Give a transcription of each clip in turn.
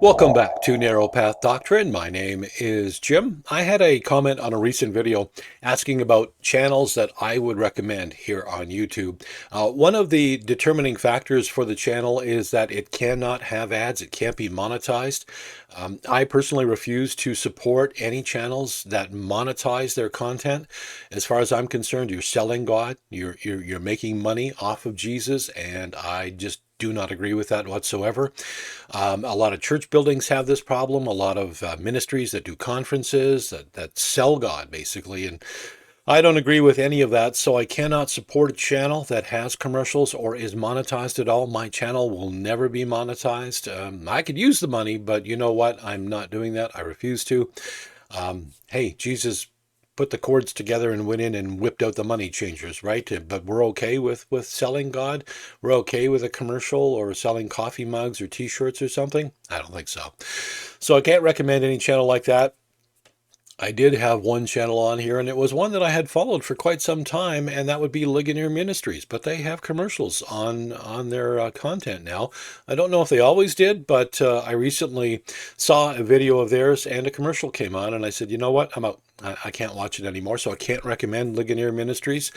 Welcome back to Narrow Path Doctrine. My name is Jim. I had a comment on a recent video asking about channels that I would recommend here on YouTube. One of the determining factors for the channel is that it cannot have ads. It can't be monetized. I personally refuse to support any channels that monetize their content. As far as I'm concerned, you're selling God. You're making money off of Jesus, and I just do not agree with that whatsoever. A lot of church buildings have this problem. A lot of ministries that do conferences that sell God, basically. And I don't agree with any of that, so I cannot support a channel that has commercials or is monetized at all. My channel will never be monetized. I could use the money, but you know what? I'm not doing that. I refuse to. Hey, Jesus put the chords together and went in and whipped out the money changers, right? But we're okay with selling God. We're okay with a commercial or selling coffee mugs or t-shirts or something. I don't think so. So I can't recommend any channel like that. I did have one channel on here, and it was one that I had followed for quite some time, and that would be Ligonier Ministries. But they have commercials on their content now. I don't know if they always did, but I recently saw a video of theirs, and a commercial came on, and I said, you know what, I'm out. I can't watch it anymore, so I can't recommend Ligonier Ministries.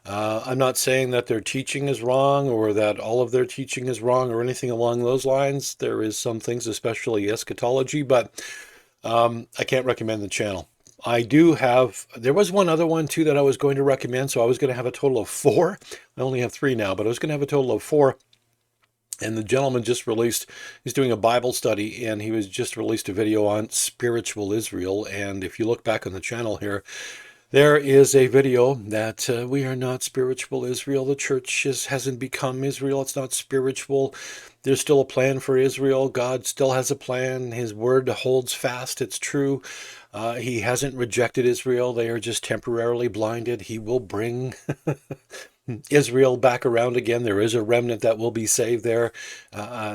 I'm not saying that their teaching is wrong or that all of their teaching is wrong or anything along those lines. There is some things, especially eschatology, but I can't recommend the channel. There was one other one too that I was going to recommend, so I was going to have a total of four. I only have three now, but I was going to have a total of four. And the gentleman he's doing a Bible study, and he was just released a video on spiritual Israel. And if you look back on the channel here, there is a video that we are not spiritual Israel. The church hasn't become Israel. It's not spiritual. There's still a plan for Israel. God still has a plan. His word holds fast. It's true. He hasn't rejected Israel. They are just temporarily blinded. He will bring Israel back around again. There is a remnant that will be saved there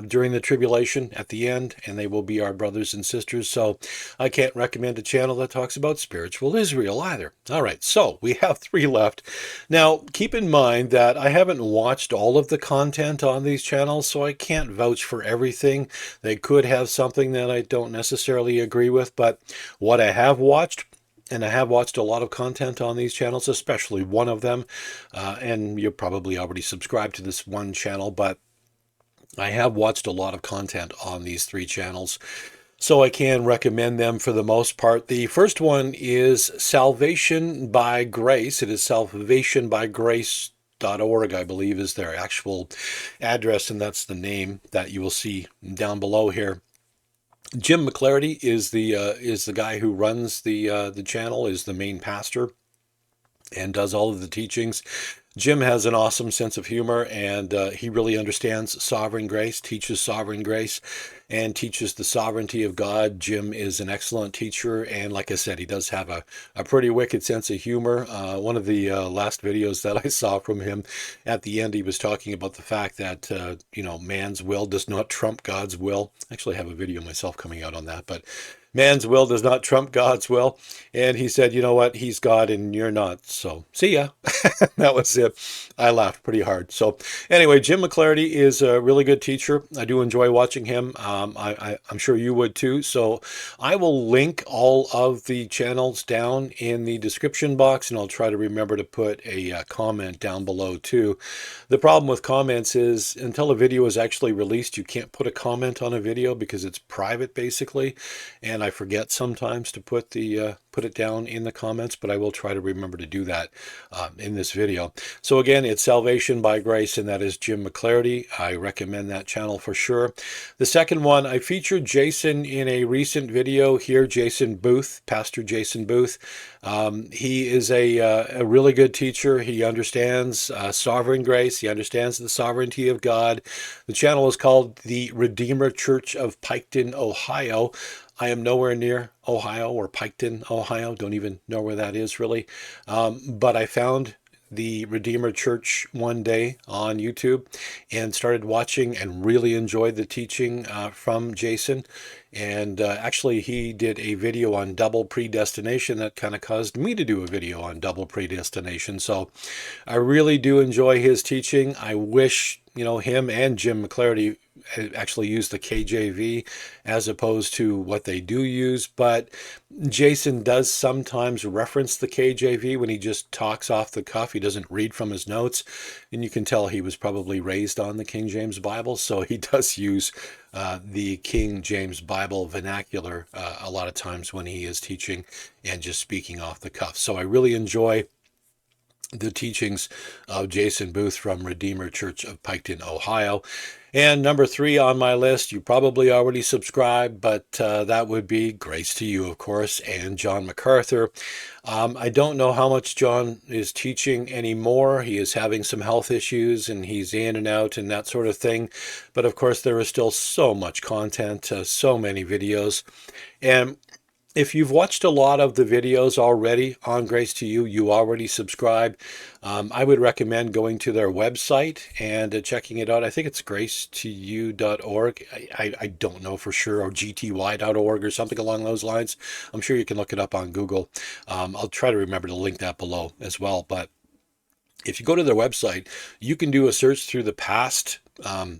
during the tribulation at the end, and they will be our brothers and sisters. So I can't recommend a channel that talks about spiritual Israel either. All right, so we have three left. Now, keep in mind that I haven't watched all of the content on these channels, so I can't vouch for everything. They could have something that I don't necessarily agree with, but what I have watched, and I have watched a lot of content on these channels, especially one of them. And you're probably already subscribed to this one channel, but I have watched a lot of content on these three channels, so I can recommend them for the most part. The first one is Salvation by Grace. It is SalvationByGraceOrg, I believe, is their actual address, and that's the name that you will see down below here. Jim McClarty is the guy who runs the channel, is the main pastor, and does all of the teachings. Jim has an awesome sense of humor, and he really understands sovereign grace, teaches sovereign grace, and teaches the sovereignty of God. Jim is an excellent teacher, and like I said, he does have a pretty wicked sense of humor. One of the last videos that I saw from him, at the end, he was talking about the fact that, man's will does not trump God's will. Actually, I have a video myself coming out on that, but man's will does not trump God's will. And he said, you know what? He's God and you're not. So see ya. That was it. I laughed pretty hard. So anyway, Jim McClarty is a really good teacher. I do enjoy watching him. I'm sure you would too. So I will link all of the channels down in the description box, and I'll try to remember to put a comment down below too. The problem with comments is until a video is actually released, you can't put a comment on a video because it's private basically. And I forget sometimes to put it down in the comments, but I will try to remember to do that in this video. So again, it's Salvation by Grace, and that is Jim McClarty. I recommend that channel for sure. The second one, I featured Jason in a recent video here, Jason Booth, Pastor Jason Booth. He is a really good teacher. He understands sovereign grace. He understands the sovereignty of God. The channel is called the Redeemer Church of Piketon, Ohio. I am nowhere near Ohio or Piketon, Ohio. Don't even know where that is really. But I found the Redeemer Church one day on YouTube and started watching and really enjoyed the teaching from Jason. And actually, he did a video on double predestination that kind of caused me to do a video on double predestination. So I really do enjoy his teaching. I wish, him and Jim McClarty actually use the KJV as opposed to what they do use, but Jason does sometimes reference the KJV when he just talks off the cuff. He doesn't read from his notes, and you can tell he was probably raised on the King James Bible, so he does use the King James Bible vernacular a lot of times when he is teaching and just speaking off the cuff. So I really enjoy the teachings of Jason Booth from Redeemer Church of Piketon, Ohio. And number 3 on my list, you probably already subscribed, but that would be Grace to You, of course, and John MacArthur. I don't know how much John is teaching anymore. He is having some health issues, and he's in and out and that sort of thing. But of course, there is still so much content, so many videos. And if you've watched a lot of the videos already on Grace to You, you already subscribe. I would recommend going to their website and checking it out. I think it's gracetoyou.org. I don't know for sure, or gty.org or something along those lines. I'm sure you can look it up on Google. I'll try to remember to link that below as well. But if you go to their website, you can do a search through the past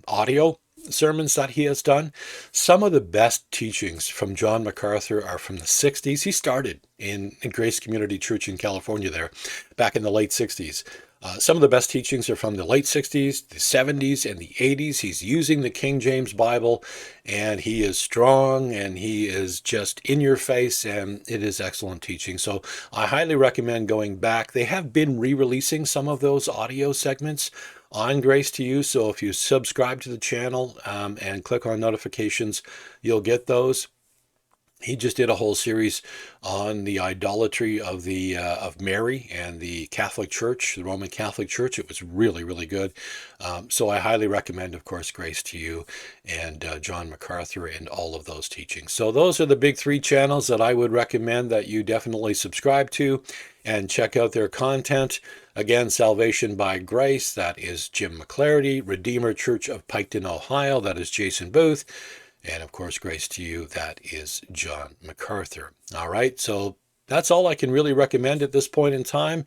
audio sermons that he has done. Some of the best teachings from John MacArthur are from the 60s. He started in Grace Community Church in California there back in the late 60s. Some of the best teachings are from the late 60s, the 70s, and the 80s. He's using the King James Bible, and he is strong, and he is just in your face, and it is excellent teaching. So I highly recommend going back. They have been re-releasing some of those audio segments on Grace to You, so if you subscribe to the channel and click on notifications, you'll get those. He just did a whole series on the idolatry of Mary and the Catholic Church, the Roman Catholic Church. It was really, really good. So I highly recommend, of course, Grace to You and John MacArthur and all of those teachings. So those are the big 3 channels that I would recommend that you definitely subscribe to and check out their content. Again, Salvation by Grace, that is Jim McClarty. Redeemer Church of Piketon, Ohio, that is Jason Booth. And of course, Grace to You, that is John MacArthur. All right, so that's all I can really recommend at this point in time.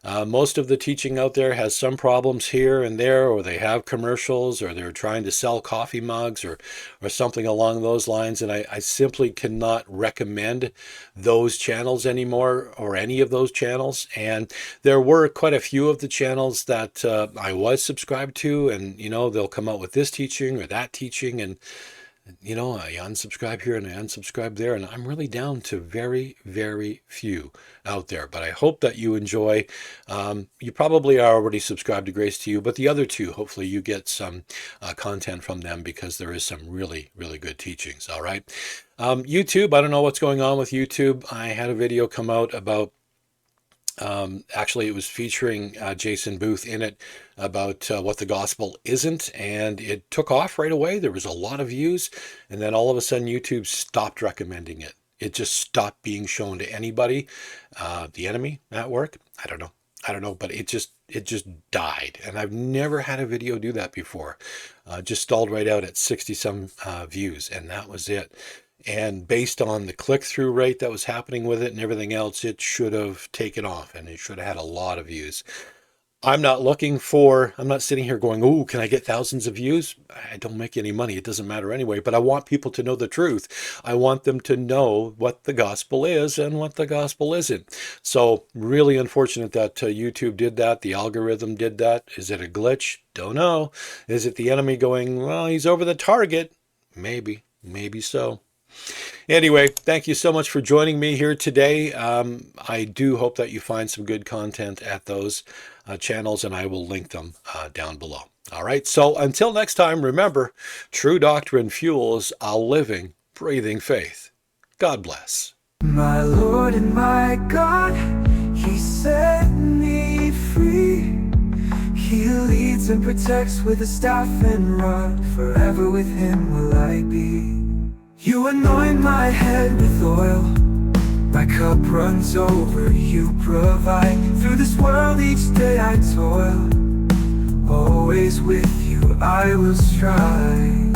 Most of the teaching out there has some problems here and there, or they have commercials, or they're trying to sell coffee mugs or something along those lines. And I simply cannot recommend those channels anymore, or any of those channels. And there were quite a few of the channels that I was subscribed to, and, you know, they'll come out with this teaching or that teaching, and you know, I unsubscribe here and I unsubscribe there, and I'm really down to very, very few out there. But I hope that you enjoy. You probably are already subscribed to Grace to You, but the other 2, hopefully you get some content from them, because there is some really, really good teachings. All right. YouTube, I don't know what's going on with YouTube. I had a video come out about actually, it was featuring Jason Booth in it about what the gospel isn't, and it took off right away. There was a lot of views, and then all of a sudden YouTube stopped recommending it. It just stopped being shown to anybody. The enemy at work? I don't know, but it just died, and I've never had a video do that before. Just stalled right out at 60-some views, and that was it. And based on the click-through rate that was happening with it and everything else, it should have taken off, and it should have had a lot of views. I'm not sitting here going, oh, can I get thousands of views? I don't make any money. It doesn't matter anyway, but I want people to know the truth. I want them to know what the gospel is and what the gospel isn't. So really unfortunate that YouTube did that. The algorithm did that. Is it a glitch? Don't know. Is it the enemy going, well, he's over the target? Maybe so. Anyway, thank you so much for joining me here today. I do hope that you find some good content at those channels, and I will link them down below. All right, so until next time, remember, true doctrine fuels a living, breathing faith. God bless. My Lord and my God, He set me free. He leads and protects with a staff and rod. Forever with Him will I be. You anoint my head with oil, my cup runs over. You provide. Through this world each day I toil. Always with You I will strive.